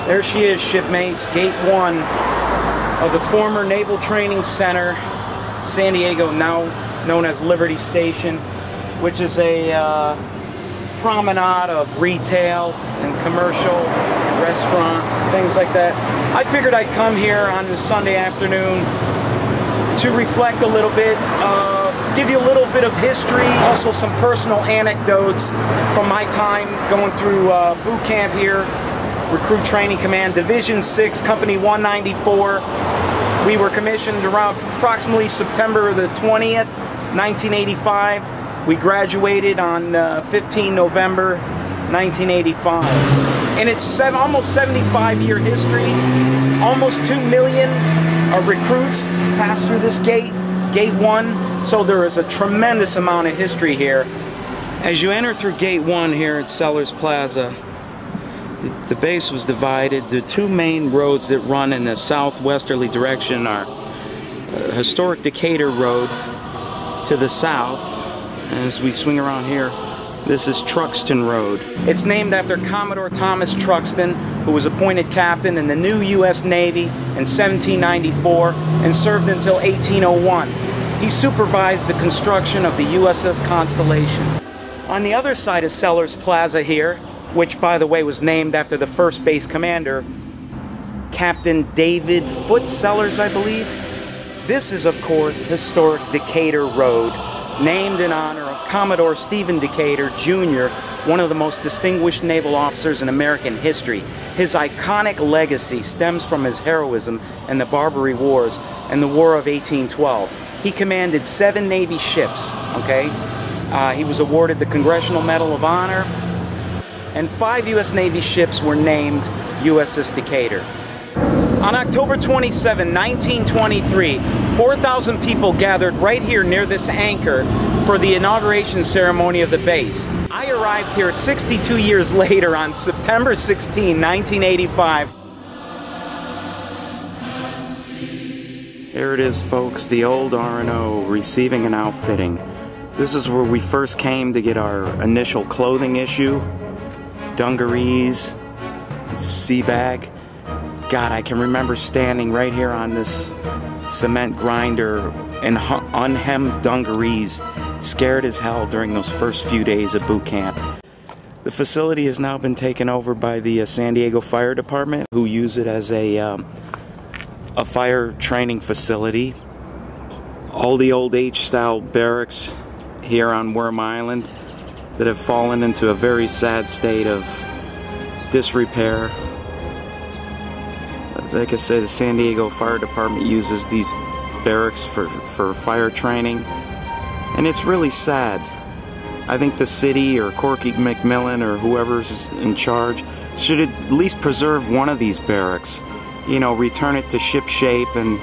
There she is, shipmates, Gate 1 of the former Naval Training Center, San Diego, now known as Liberty Station, which is a promenade of retail and commercial, restaurant, things like that. I figured I'd come here on this Sunday afternoon to reflect a little bit, give you a little bit of history, also some personal anecdotes from my time going through boot camp here, Recruit Training Command, Division 6, Company 194. We were commissioned around approximately September the 20th, 1985. We graduated on 15 November 1985. And it's almost 75-year history. Almost 2 million recruits pass through this gate, Gate 1. So there is a tremendous amount of history here. As you enter through Gate 1 here at Sellers Plaza, the base was divided. The two main roads that run in a southwesterly direction are historic Decatur Road to the south. As we swing around here, this is Truxton Road. It's named after Commodore Thomas Truxton, who was appointed captain in the new U.S. Navy in 1794 and served until 1801. He supervised the construction of the USS Constellation. On the other side of Sellers Plaza here, which by the way was named after the first base commander, Captain David Foote Sellers, I believe. This is of course historic Decatur Road, named in honor of Commodore Stephen Decatur, Jr., one of the most distinguished naval officers in American history. His iconic legacy stems from his heroism in the Barbary Wars and the War of 1812. He commanded 7 Navy ships, okay? He was awarded the Congressional Medal of Honor, and 5 U.S. Navy ships were named USS Decatur. On October 27, 1923, 4,000 people gathered right here near this anchor for the inauguration ceremony of the base. I arrived here 62 years later on September 16, 1985. There it is, folks, the old R&O receiving and outfitting. This is where we first came to get our initial clothing issue. Dungarees, sea bag. God, I can remember standing right here on this cement grinder in unhemmed dungarees, scared as hell during those first few days of boot camp. The facility has now been taken over by the San Diego Fire Department, who use it as a fire training facility. All the old H-style barracks here on Worm Island that have fallen into a very sad state of disrepair. Like I said, the San Diego Fire Department uses these barracks for fire training, and it's really sad. I think the city or Corky McMillan or whoever's in charge should at least preserve one of these barracks. You know, return it to ship shape and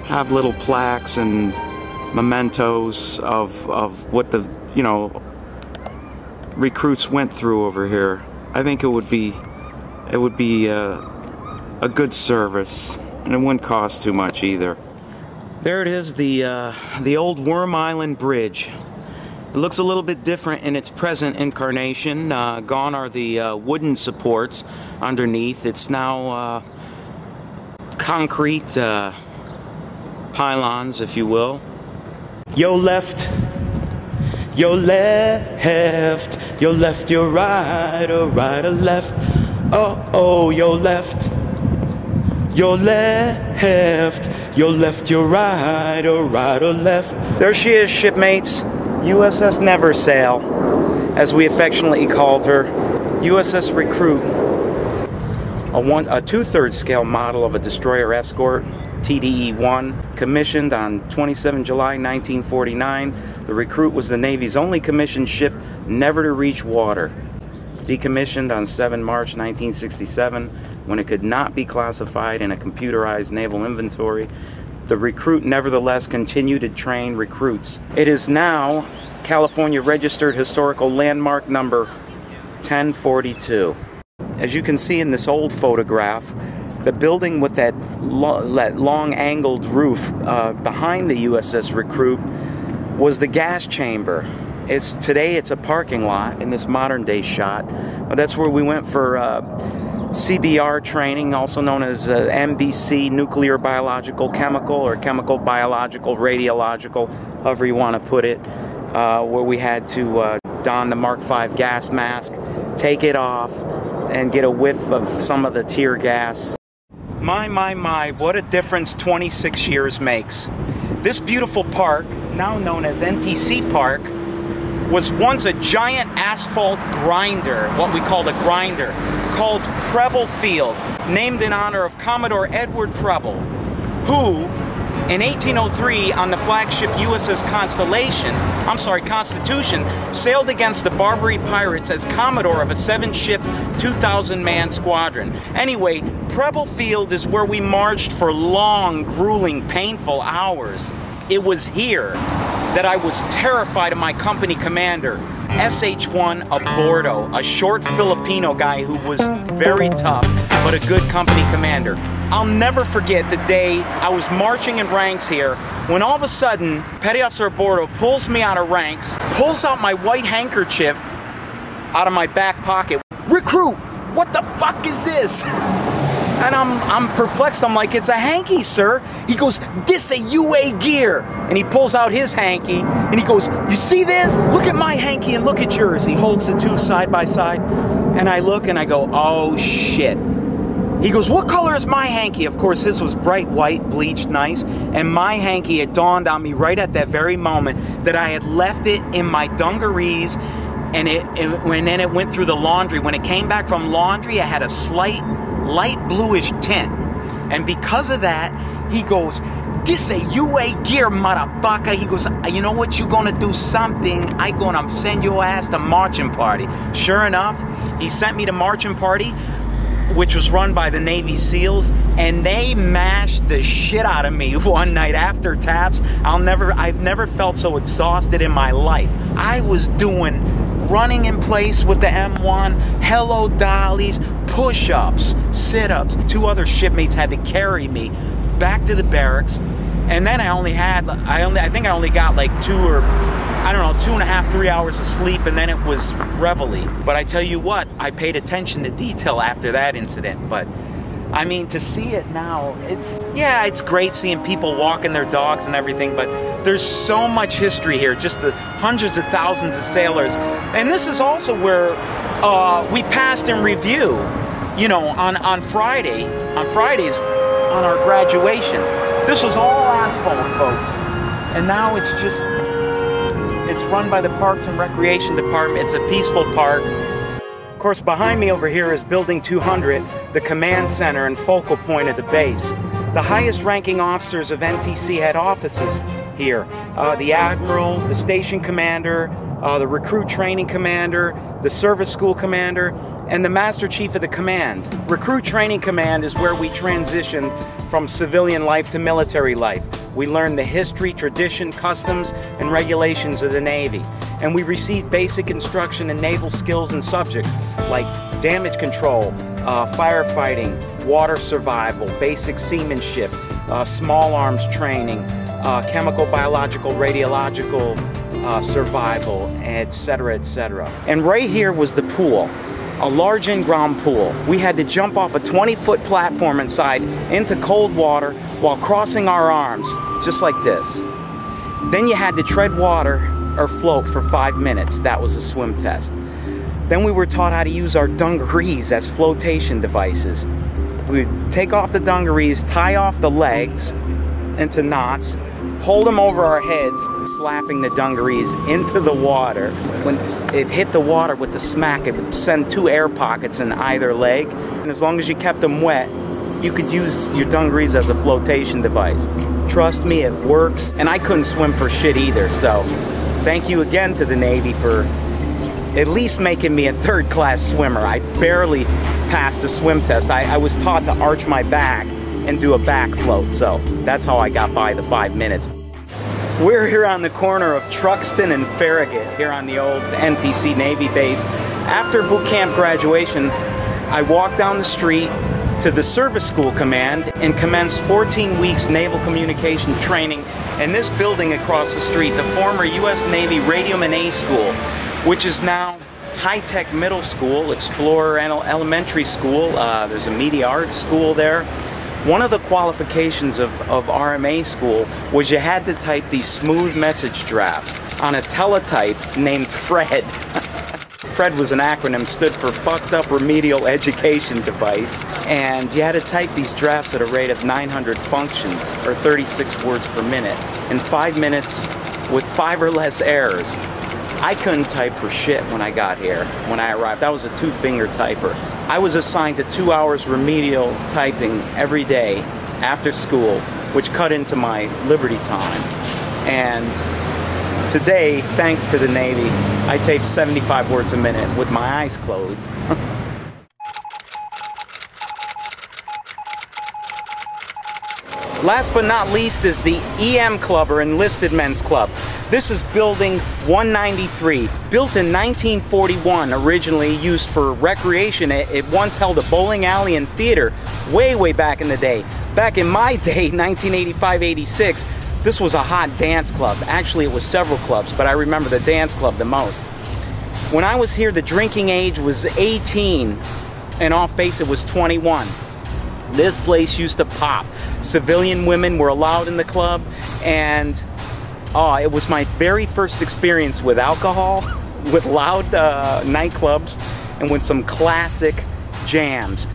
have little plaques and mementos of what the, you know, recruits went through over here. I think it would be a good service, and it wouldn't cost too much either. There it is, the old Worm Island Bridge. It looks a little bit different in its present incarnation. Gone are the wooden supports underneath. It's now concrete pylons, if you will. Your left, your left, your left, your right, or right or left. Oh, oh, your left, your left, your left, your right, or right or left. There she is, shipmates. USS Never Sail, as we affectionately called her. USS Recruit, a 2/3 scale model of a destroyer escort, TDE-1, commissioned on 27 July 1949. The Recruit was the Navy's only commissioned ship never to reach water. Decommissioned on 7 March 1967, when it could not be classified in a computerized naval inventory, the Recruit nevertheless continued to train recruits. It is now California Registered Historical Landmark number 1042. As you can see in this old photograph, the building with that long angled roof behind the USS Recruit was the gas chamber. Today it's a parking lot in this modern day shot. That's where we went for CBR training, also known as MBC, nuclear, biological, chemical, or chemical, biological, radiological, however you want to put it, where we had to don the Mark V gas mask, take it off, and get a whiff of some of the tear gas. My, what a difference 26 years makes. This beautiful park, now known as NTC Park, was once a giant asphalt grinder, what we called a grinder, called Preble Field, named in honor of Commodore Edward Preble, who, in 1803, on the flagship USS Constitution, sailed against the Barbary pirates as Commodore of a 7-ship, 2,000-man squadron. Anyway, Preble Field is where we marched for long, grueling, painful hours. It was here that I was terrified of my company commander, SH-1 Aborto, a short Filipino guy who was very tough, but a good company commander. I'll never forget the day I was marching in ranks here, when all of a sudden, Petty Officer Aborto pulls me out of ranks, pulls out my white handkerchief out of my back pocket. "Recruit, what the fuck is this?" And I'm perplexed. I'm like, "It's a hanky, sir." He goes, "This a UA gear." And he pulls out his hanky and he goes, "You see this? Look at my hanky and look at yours." He holds the two side by side. And I look and I go, "Oh shit." He goes, "What color is my hanky?" Of course, his was bright white, bleached nice. And my hanky, it dawned on me right at that very moment that I had left it in my dungarees, and then it went through the laundry. When it came back from laundry, it had a slight light bluish tint. And because of that, he goes, "This a UA gear, motherfucker." He goes, "You know what? You gonna do something. I gonna send your ass to marching party." Sure enough, he sent me to marching party, which was run by the Navy SEALs, and they mashed the shit out of me one night after taps. I've never felt so exhausted in my life. I was doing running in place with the M1, hello dollies, push-ups, sit-ups. 2 other shipmates had to carry me back to the barracks, and then I think I only got like 2.5, 3 hours of sleep, and then it was reveille. But I tell you what, I paid attention to detail after that incident. But I mean, to see it now, it's great seeing people walking their dogs and everything, but there's so much history here, just the hundreds of thousands of sailors. And this is also where we passed in review, you know, on Fridays, on our graduation. This was all asphalt, folks. And now it's run by the Parks and Recreation Department. It's a peaceful park. Of course, behind me over here is Building 200, the command center and focal point of the base. The highest ranking officers of NTC head offices here. The Admiral, the Station Commander, the Recruit Training Commander, the Service School Commander, and the Master Chief of the Command. Recruit Training Command is where we transitioned from civilian life to military life. We learned the history, tradition, customs, and regulations of the Navy. And we received basic instruction in naval skills and subjects like damage control, firefighting, water survival, basic seamanship, small arms training, chemical, biological, radiological survival, etc., etc. And right here was the pool, a large in-ground pool. We had to jump off a 20-foot platform inside into cold water while crossing our arms, just like this. Then you had to tread water or float for 5 minutes. That was a swim test. Then we were taught how to use our dungarees as flotation devices. We'd take off the dungarees, tie off the legs into knots, hold them over our heads, slapping the dungarees into the water. When it hit the water with the smack, it would send 2 air pockets in either leg. And as long as you kept them wet, you could use your dungarees as a flotation device. Trust me, it works. And I couldn't swim for shit either, so thank you again to the Navy for at least making me a 3rd-class swimmer. I barely passed the swim test. I was taught to arch my back and do a back float, so that's how I got by the 5 minutes. We're here on the corner of Truxton and Farragut, here on the old NTC Navy base. After boot camp graduation, I walked down the street to the Service School Command and commenced 14 weeks naval communication training in this building across the street, the former U.S. Navy Radioman A School, which is now high-tech middle school, Explorer Elementary School. There's a media arts school there. One of the qualifications of RMA school was you had to type these smooth message drafts on a teletype named Fred. Fred was an acronym, stood for Fucked Up Remedial Education Device, and you had to type these drafts at a rate of 900 functions, or 36 words per minute, in 5 minutes with 5 or less errors. I couldn't type for shit when I got here, when I arrived. That was a 2-finger typer. I was assigned to 2 hours remedial typing every day after school, which cut into my liberty time. And today, thanks to the Navy, I tape 75 words a minute with my eyes closed. Last but not least is the EM Club, or Enlisted Men's Club. This is building 193, built in 1941, originally used for recreation. It once held a bowling alley and theater way back in the day. Back in my day, 1985-86, this was a hot dance club. Actually, it was several clubs, but I remember the dance club the most. When I was here, the drinking age was 18, and off base it was 21. This place used to pop. Civilian women were allowed in the club, and it was my very first experience with alcohol, with loud nightclubs, and with some classic jams.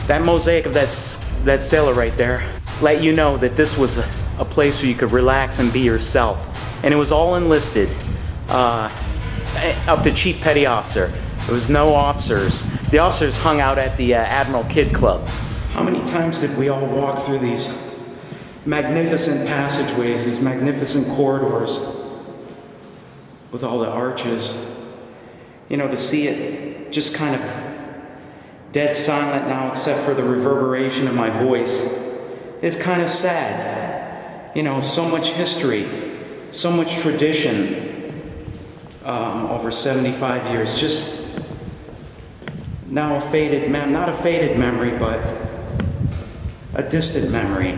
That mosaic of that sailor right there let you know that this was a place where you could relax and be yourself. And it was all enlisted, up to Chief Petty Officer. There was no officers. The officers hung out at the Admiral Kidd Club. How many times did we all walk through these magnificent passageways, these magnificent corridors with all the arches? You know, to see it just kind of dead silent now, except for the reverberation of my voice, is kind of sad. You know, so much history, so much tradition over 75 years. Just now a faded, not a faded memory, but a distant memory.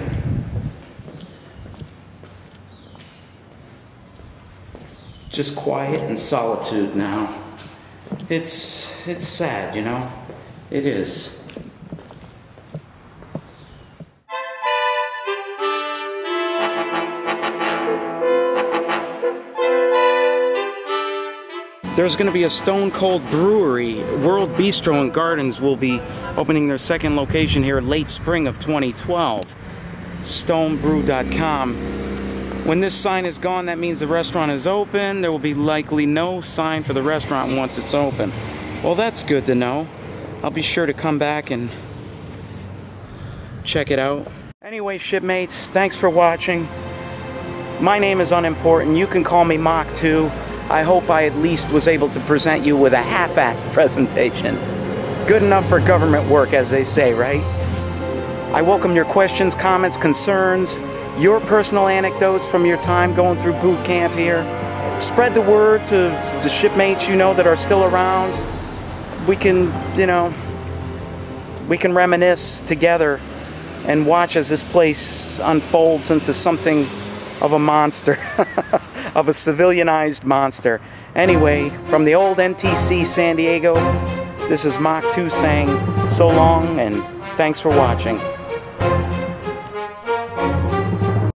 Just quiet and solitude now. It's sad, you know? It is. There's going to be a Stone Cold Brewery. World Bistro and Gardens will be opening their second location here late spring of 2012. Stonebrew.com. When this sign is gone, that means the restaurant is open. There will be likely no sign for the restaurant once it's open. Well, that's good to know. I'll be sure to come back and check it out. Anyway, shipmates, thanks for watching. My name is unimportant. You can call me Mach 2. I hope I at least was able to present you with a half-assed presentation. Good enough for government work, as they say, right? I welcome your questions, comments, concerns, your personal anecdotes from your time going through boot camp here. Spread the word to the shipmates you know that are still around. We can, you know, we can reminisce together and watch as this place unfolds into something of a monster. Of a civilianized monster. Anyway, from the old NTC San Diego, this is Mach 2 saying so long and thanks for watching.